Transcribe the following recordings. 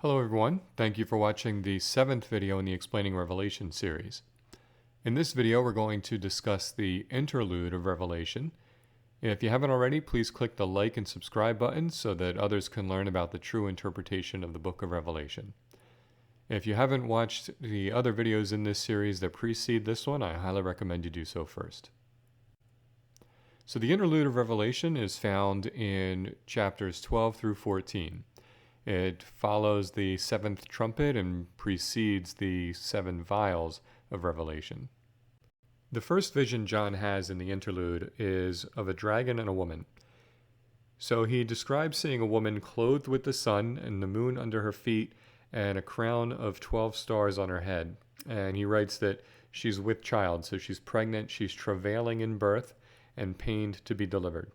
Hello everyone, thank you for watching the 7th video in the Explaining Revelation series. In this video we're going to discuss the interlude of Revelation. If you haven't already, please click the like and subscribe buttons so that others can learn about the true interpretation of the book of Revelation. If you haven't watched the other videos in this series that precede this one, I highly recommend you do so first. So the interlude of Revelation is found in chapters 12 through 14. It follows the seventh trumpet and precedes the 7 vials of Revelation. The first vision John has in the interlude is of a dragon and a woman. So he describes seeing a woman clothed with the sun and the moon under her feet and a crown of 12 stars on her head. And he writes that she's with child, so she's pregnant, she's travailing in birth and pained to be delivered.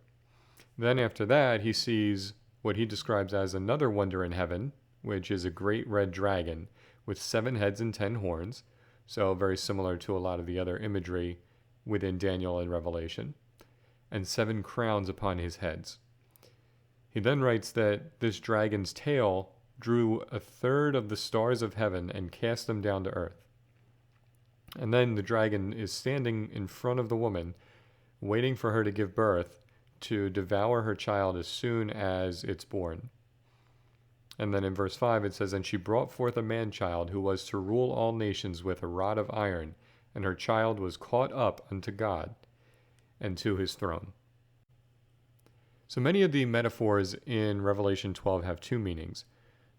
Then after that, he sees what he describes as another wonder in heaven, which is a great red dragon with 7 heads and 10 horns, so very similar to a lot of the other imagery within Daniel and Revelation, and 7 crowns upon his heads. He then writes that this dragon's tail drew 1/3 of the stars of heaven and cast them down to earth. And then the dragon is standing in front of the woman, waiting for her to give birth, to devour her child as soon as it's born. And then in verse 5 it says, "And she brought forth a man-child who was to rule all nations with a rod of iron, and her child was caught up unto God and to his throne." So many of the metaphors in Revelation 12 have 2 meanings.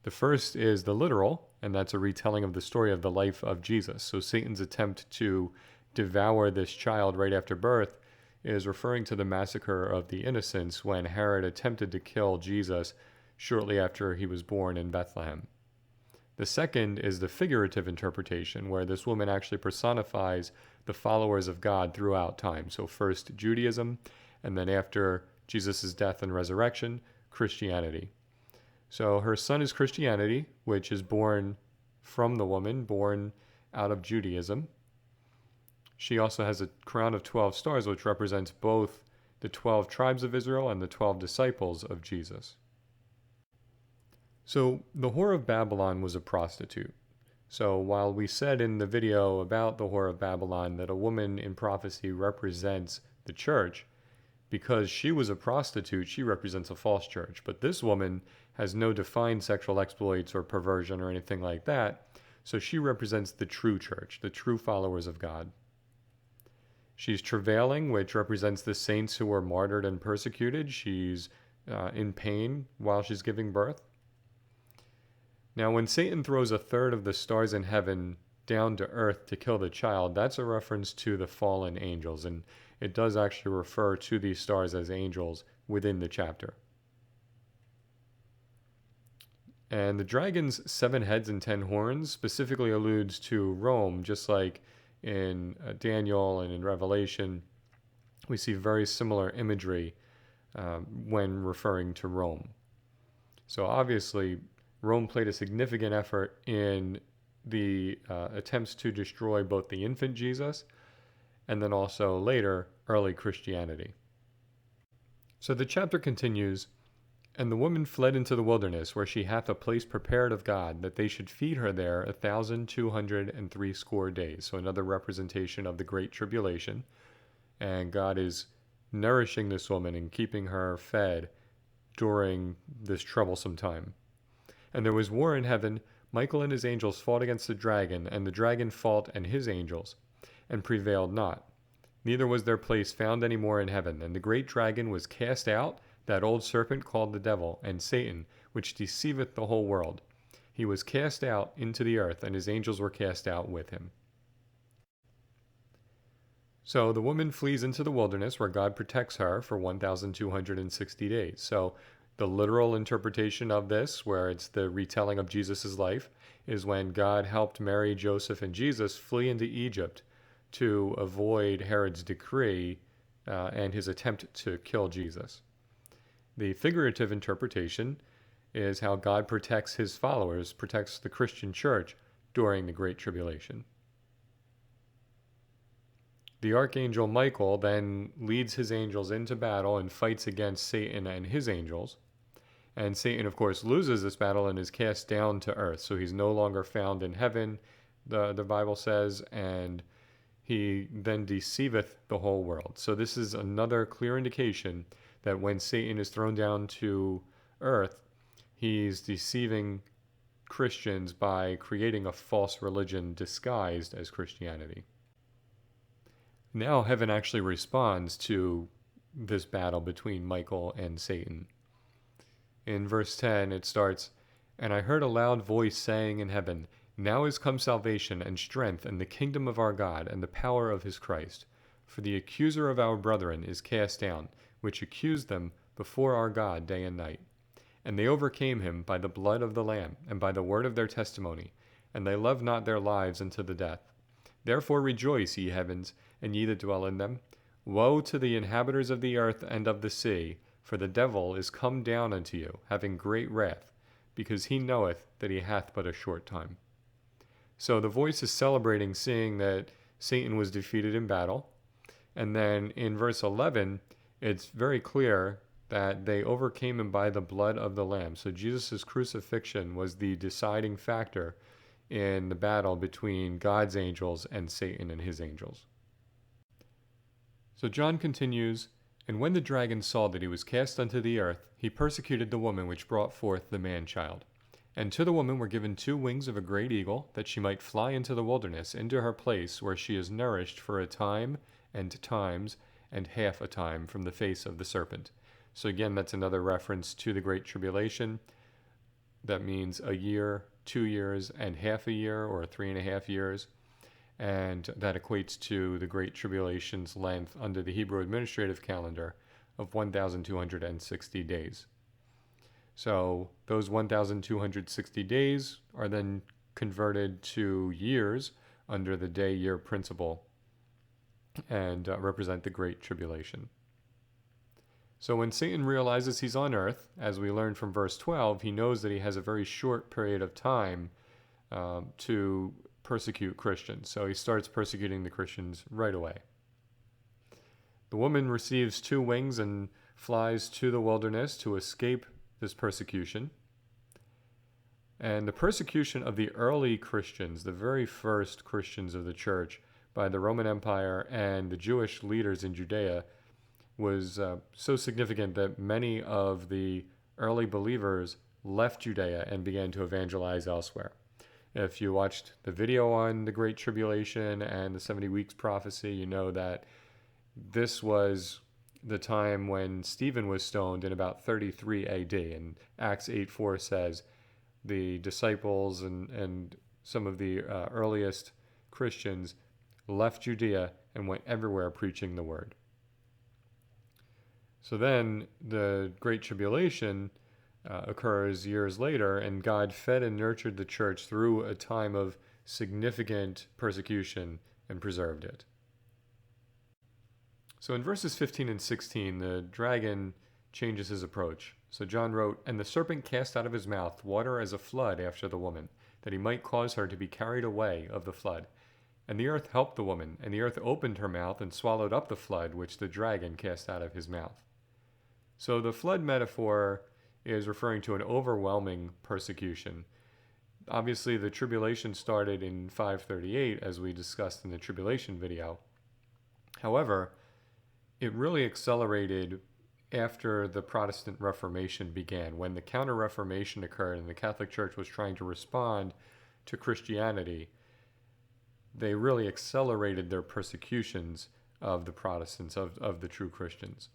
The first is the literal, and that's a retelling of the story of the life of Jesus. So Satan's attempt to devour this child right after birth is referring to the massacre of the innocents when Herod attempted to kill Jesus shortly after he was born in Bethlehem. The second is the figurative interpretation, where this woman actually personifies the followers of God throughout time. So first Judaism, and then after Jesus' death and resurrection, Christianity. So her son is Christianity, which is born from the woman, born out of Judaism. She also has a crown of 12 stars, which represents both the 12 tribes of Israel and the 12 disciples of Jesus. So the whore of Babylon was a prostitute. So while we said in the video about the whore of Babylon that a woman in prophecy represents the church, because she was a prostitute, she represents a false church. But this woman has no defined sexual exploits or perversion or anything like that. So she represents the true church, the true followers of God. She's travailing, which represents the saints who were martyred and persecuted. She's in pain while she's giving birth. Now, when Satan throws 1/3 of the stars in heaven down to earth to kill the child, that's a reference to the fallen angels, and it does actually refer to these stars as angels within the chapter. And the dragon's 7 heads and 10 horns specifically alludes to Rome, just like in Daniel and in Revelation. We see very similar imagery when referring to Rome. So obviously, Rome played a significant effort in the attempts to destroy both the infant Jesus and then also later early Christianity. So the chapter continues, "And the woman fled into the wilderness, where she hath a place prepared of God, that they should feed her there 1,260 days." So another representation of the Great Tribulation. And God is nourishing this woman and keeping her fed during this troublesome time. "And there was war in heaven. Michael and his angels fought against the dragon, and the dragon fought and his angels, and prevailed not. Neither was their place found any more in heaven. And the great dragon was cast out, that old serpent called the devil and Satan, which deceiveth the whole world. He was cast out into the earth, and his angels were cast out with him." So the woman flees into the wilderness, where God protects her for 1,260 days. So the literal interpretation of this, where it's the retelling of Jesus' life, is when God helped Mary, Joseph, and Jesus flee into Egypt to avoid Herod's decree and his attempt to kill Jesus. The figurative interpretation is how God protects his followers, protects the Christian church during the Great Tribulation. The archangel Michael then leads his angels into battle and fights against Satan and his angels. And Satan, of course, loses this battle and is cast down to earth. So he's no longer found in heaven, the Bible says, and he then deceiveth the whole world. So this is another clear indication that when Satan is thrown down to earth, he's deceiving Christians by creating a false religion disguised as Christianity. Now heaven actually responds to this battle between Michael and Satan. In verse 10, it starts, "And I heard a loud voice saying in heaven, Now is come salvation and strength and the kingdom of our God and the power of his Christ. For the accuser of our brethren is cast down, which accused them before our God day and night. And they overcame him by the blood of the Lamb and by the word of their testimony, and they loved not their lives unto the death. Therefore rejoice, ye heavens, and ye that dwell in them. Woe to the inhabitants of the earth and of the sea, for the devil is come down unto you, having great wrath, because he knoweth that he hath but a short time." So the voice is celebrating, seeing that Satan was defeated in battle. And then in verse 11, it's very clear that they overcame him by the blood of the Lamb. So Jesus' crucifixion was the deciding factor in the battle between God's angels and Satan and his angels. So John continues, "And when the dragon saw that he was cast unto the earth, he persecuted the woman which brought forth the man-child. And to the woman were given 2 wings of a great eagle, that she might fly into the wilderness, into her place, where she is nourished for a time and times and half a time from the face of the serpent." So again, that's another reference to the Great Tribulation. That means a year, 2 years, and half a year, or 3.5 years. And that equates to the Great Tribulation's length under the Hebrew administrative calendar of 1,260 days. So those 1,260 days are then converted to years under the day-year principle and represent the Great Tribulation. So when Satan realizes he's on earth, as we learn from verse 12, he knows that he has a very short period of time to persecute Christians. So he starts persecuting the Christians right away. The woman receives 2 wings and flies to the wilderness to escape this persecution. And the persecution of the early Christians, the very first Christians of the church, by the Roman Empire and the Jewish leaders in Judea was so significant that many of the early believers left Judea and began to evangelize elsewhere. If you watched the video on the Great Tribulation and the 70 Weeks prophecy, you know that this was the time when Stephen was stoned in about 33 AD. And Acts 8:4 says the disciples and some of the earliest Christians left Judea and went everywhere preaching the word. So then the Great Tribulation occurs years later, and God fed and nurtured the church through a time of significant persecution and preserved it. So in verses 15 and 16, the dragon changes his approach. So John wrote, "And the serpent cast out of his mouth water as a flood after the woman, that he might cause her to be carried away of the flood. And the earth helped the woman, and the earth opened her mouth and swallowed up the flood which the dragon cast out of his mouth." So the flood metaphor is referring to an overwhelming persecution. Obviously, the tribulation started in 538, as we discussed in the tribulation video. However, it really accelerated after the Protestant Reformation began, when the Counter-Reformation occurred and the Catholic Church was trying to respond to Christianity. They really accelerated their persecutions of the Protestants, of the true Christians.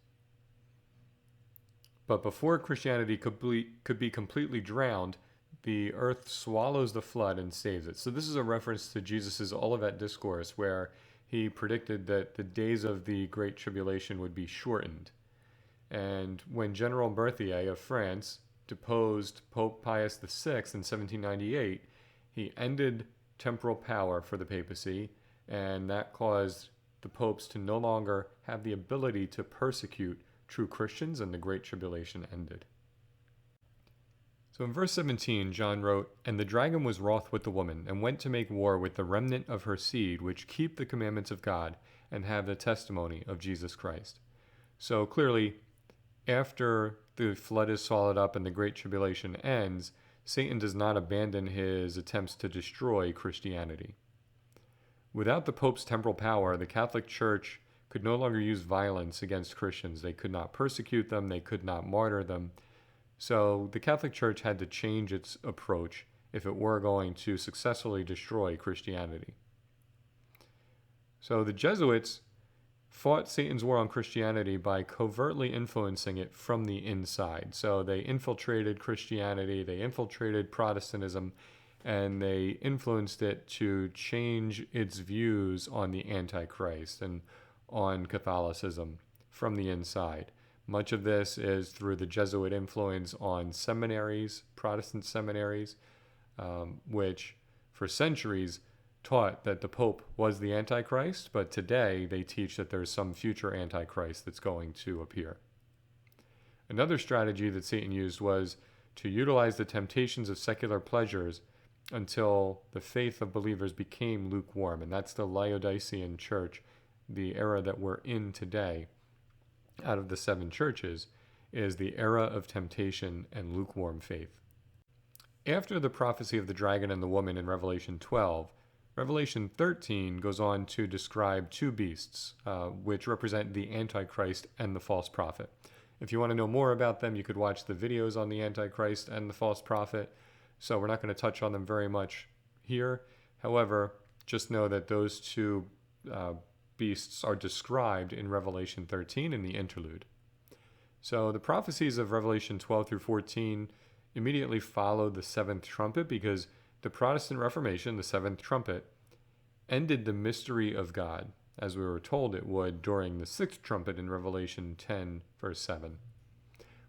But before Christianity could be completely drowned, the earth swallows the flood and saves it. So this is a reference to Jesus' Olivet Discourse, where he predicted that the days of the Great Tribulation would be shortened. And when General Berthier of France deposed Pope Pius VI in 1798, he ended temporal power for the papacy, and that caused the popes to no longer have the ability to persecute true Christians, and the Great Tribulation ended. So in verse 17, John wrote, "And the dragon was wroth with the woman, and went to make war with the remnant of her seed, which keep the commandments of God, and have the testimony of Jesus Christ." So clearly, after the flood is swallowed up and the Great Tribulation ends, Satan does not abandon his attempts to destroy Christianity. Without the Pope's temporal power, the Catholic Church could no longer use violence against Christians. They could not persecute them, they could not martyr them. So the Catholic Church had to change its approach if it were going to successfully destroy Christianity. So the Jesuits fought Satan's war on Christianity by covertly influencing it from the inside. So they infiltrated Christianity, they infiltrated Protestantism, and they influenced it to change its views on the Antichrist and on Catholicism from the inside. Much of this is through the Jesuit influence on seminaries, Protestant seminaries, which for centuries taught that the Pope was the Antichrist, but today they teach that there's some future Antichrist that's going to appear. Another strategy that Satan used was to utilize the temptations of secular pleasures until the faith of believers became lukewarm, and that's the Laodicean church, the era that we're in today. Out of the 7 churches is the era of temptation and lukewarm faith. After the prophecy of the dragon and the woman in Revelation 12, Revelation 13 goes on to describe 2 beasts, which represent the Antichrist and the false prophet. If you want to know more about them, you could watch the videos on the Antichrist and the false prophet. So we're not going to touch on them very much here. However, just know that those 2 beasts are described in Revelation 13 in the Interlude. So the prophecies of Revelation 12 through 14 immediately follow the 7th trumpet, because the Protestant Reformation, the 7th trumpet, ended the mystery of God, as we were told it would during the 6th trumpet in Revelation 10, verse 7.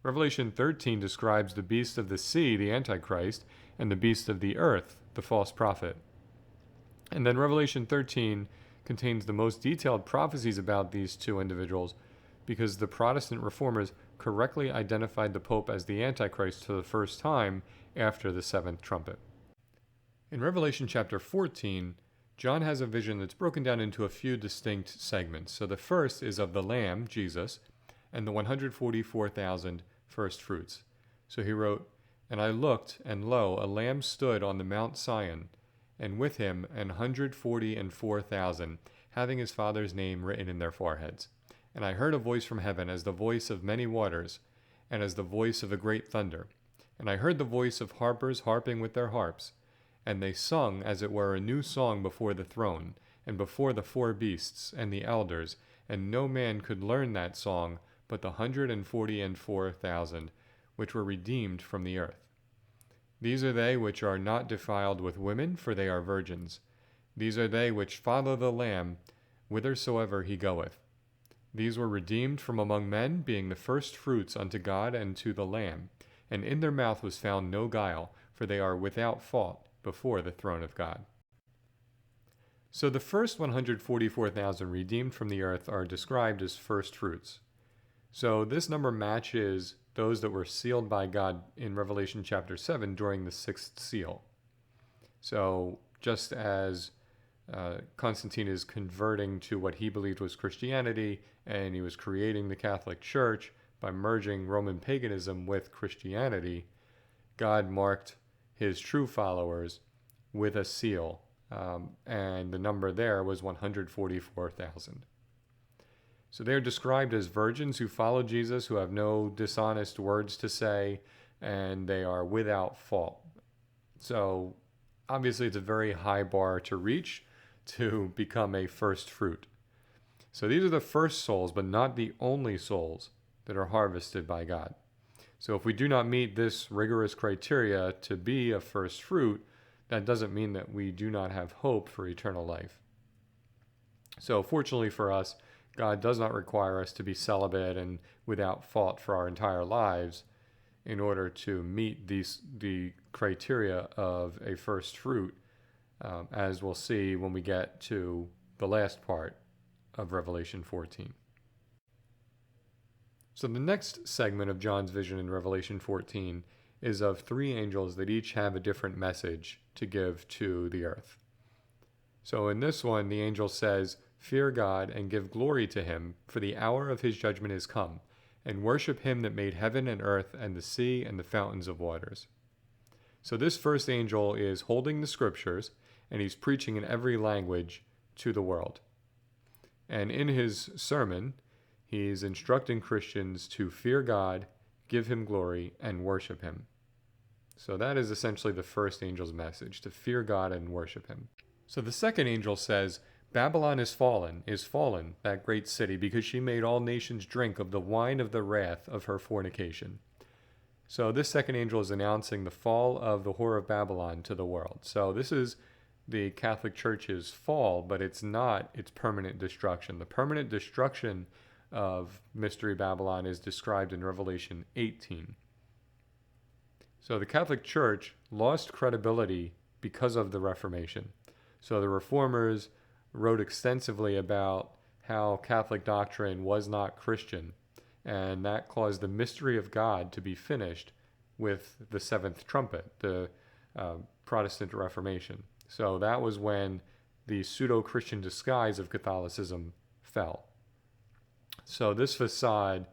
Revelation 13 describes the beast of the sea, the Antichrist, and the beast of the earth, the false prophet. And then Revelation 13 contains the most detailed prophecies about these 2 individuals, because the Protestant reformers correctly identified the Pope as the Antichrist for the first time after the 7th trumpet. In Revelation chapter 14, John has a vision that's broken down into a few distinct segments. So the first is of the Lamb, Jesus, and the 144,000 first fruits. So he wrote, "And I looked, and lo, a lamb stood on the Mount Sion, and with him 144,000, having his Father's name written in their foreheads. And I heard a voice from heaven, as the voice of many waters, and as the voice of a great thunder. And I heard the voice of harpers harping with their harps. And they sung as it were a new song before the throne, and before the 4 beasts and the elders, and no man could learn that song but the 144,000, which were redeemed from the earth. These are they which are not defiled with women, for they are virgins. These are they which follow the Lamb whithersoever he goeth. These were redeemed from among men, being the first fruits unto God and to the Lamb. And in their mouth was found no guile, for they are without fault before the throne of God." So the first 144,000 redeemed from the earth are described as first fruits. So this number matches those that were sealed by God in Revelation chapter 7 during the 6th seal. So just as Constantine is converting to what he believed was Christianity, and he was creating the Catholic Church by merging Roman paganism with Christianity, God marked his true followers with a seal, and the number there was 144,000. So they are described as virgins who follow Jesus, who have no dishonest words to say, and they are without fault. So obviously it's a very high bar to reach to become a first fruit. So these are the first souls, but not the only souls that are harvested by God. So if we do not meet this rigorous criteria to be a first fruit, that doesn't mean that we do not have hope for eternal life. So fortunately for us, God does not require us to be celibate and without fault for our entire lives in order to meet the criteria of a first fruit, as we'll see when we get to the last part of Revelation 14. So the next segment of John's vision in Revelation 14 is of 3 angels that each have a different message to give to the earth. So in this one, the angel says, "Fear God and give glory to him, for the hour of his judgment is come, and worship him that made heaven and earth and the sea and the fountains of waters. So this first angel is holding the scriptures, and he's preaching in every language to the world. And in his sermon, he's instructing Christians to fear God, give him glory, and worship him. So that is essentially the first angel's message, to fear God and worship him. So the second angel says, Babylon is fallen, that great city, because she made all nations drink of the wine of the wrath of her fornication. So this second angel is announcing the fall of the whore of Babylon to the world. So this is the Catholic Church's fall, but it's not its permanent destruction. The permanent destruction of Mystery Babylon is described in Revelation 18. So the Catholic Church lost credibility because of the Reformation. So the Reformers wrote extensively about how Catholic doctrine was not Christian, and that caused the mystery of God to be finished with the seventh trumpet, the Protestant Reformation. So that was when the pseudo-Christian disguise of Catholicism fell. So this facade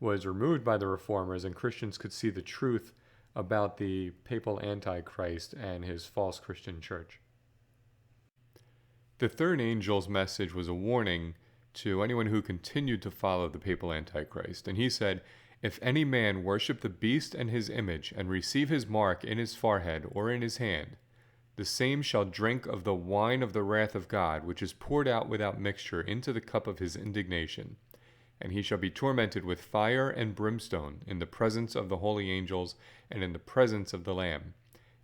was removed by the Reformers, and Christians could see the truth about the papal Antichrist and his false Christian church. The third angel's message was a warning to anyone who continued to follow the papal Antichrist. And he said, if any man worship the beast and his image, and receive his mark in his forehead or in his hand, the same shall drink of the wine of the wrath of God, which is poured out without mixture into the cup of his indignation. And he shall be tormented with fire and brimstone in the presence of the holy angels and in the presence of the Lamb.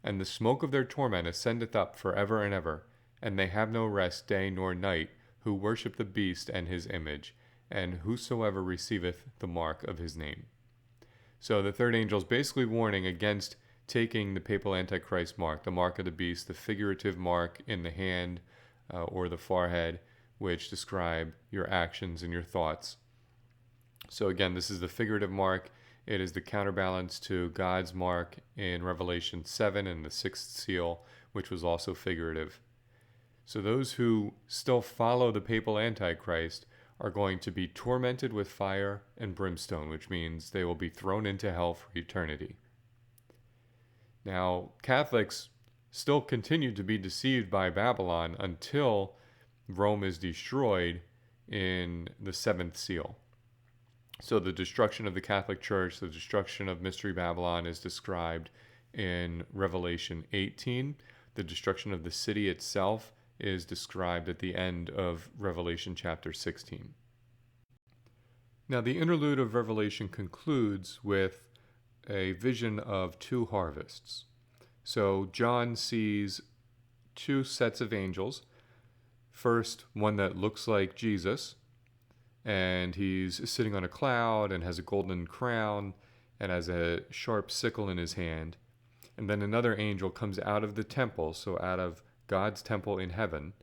And the smoke of their torment ascendeth up for ever and ever, and they have no rest day nor night, who worship the beast and his image, and whosoever receiveth the mark of his name. So the third angel is basically warning against taking the papal Antichrist mark, the mark of the beast, the figurative mark in the hand or the forehead, which describe your actions and your thoughts. So again, this is the figurative mark. It is the counterbalance to God's mark in Revelation 7 and the sixth seal, which was also figurative. So those who still follow the papal Antichrist are going to be tormented with fire and brimstone, which means they will be thrown into hell for eternity. Now, Catholics still continue to be deceived by Babylon until Rome is destroyed in the seventh seal. So the destruction of the Catholic Church, the destruction of Mystery Babylon is described in Revelation 18. The destruction of the city itself is described at the end of Revelation chapter 16. Now, the interlude of Revelation concludes with a vision of two harvests. So John sees two sets of angels. First, one that looks like Jesus, and he's sitting on a cloud and has a golden crown and has a sharp sickle in his hand. And then another angel comes out of the temple, so out of God's temple in heaven,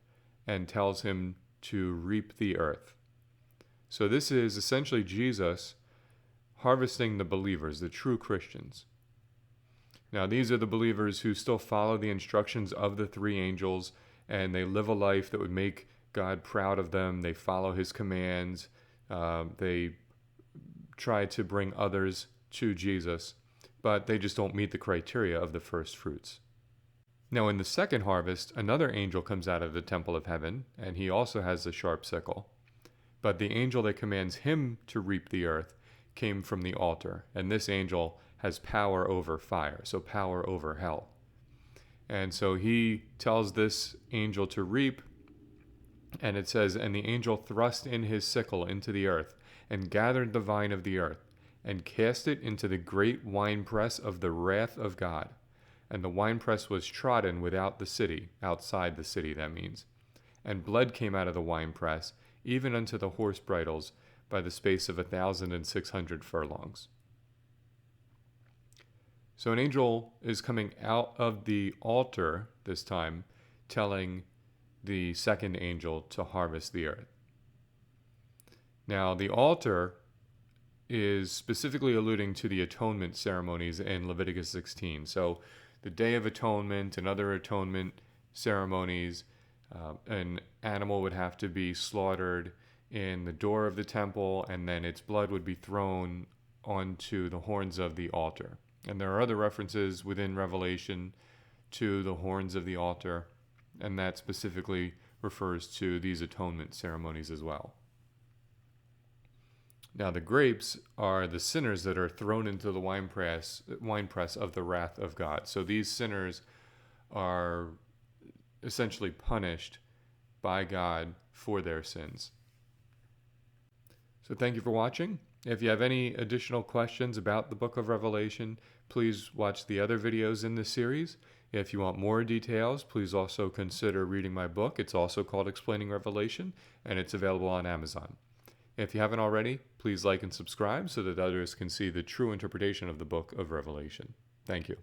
and tells him to reap the earth. So this is essentially Jesus harvesting the believers, the true Christians. Now, these are the believers who still follow the instructions of the three angels, and they live a life that would make God proud of them. They follow his commands. They try to bring others to Jesus, but they just don't meet the criteria of the first fruits. Now, in the second harvest, another angel comes out of the temple of heaven, and he also has a sharp sickle. But the angel that commands him to reap the earth came from the altar, and this angel has power over fire, so power over hell. And so he tells this angel to reap, and it says, and the angel thrust in his sickle into the earth, and gathered the vine of the earth, and cast it into the great winepress of the wrath of God. And the winepress was trodden without the city, outside the city, that means. And blood came out of the winepress, even unto the horse bridles, by the space of 1,600 furlongs. So an angel is coming out of the altar this time, telling the second angel to harvest the earth. Now, the altar is specifically alluding to the atonement ceremonies in Leviticus 16. So the Day of Atonement and other atonement ceremonies, an animal would have to be slaughtered in the door of the temple, and then its blood would be thrown onto the horns of the altar. And there are other references within Revelation to the horns of the altar, and that specifically refers to these atonement ceremonies as well. Now, the grapes are the sinners that are thrown into the winepress of the wrath of God. So these sinners are essentially punished by God for their sins. So thank you for watching. If you have any additional questions about the book of Revelation, please watch the other videos in this series. If you want more details, please also consider reading my book. It's also called Explaining Revelation, and it's available on Amazon. If you haven't already, please like and subscribe so that others can see the true interpretation of the book of Revelation. Thank you.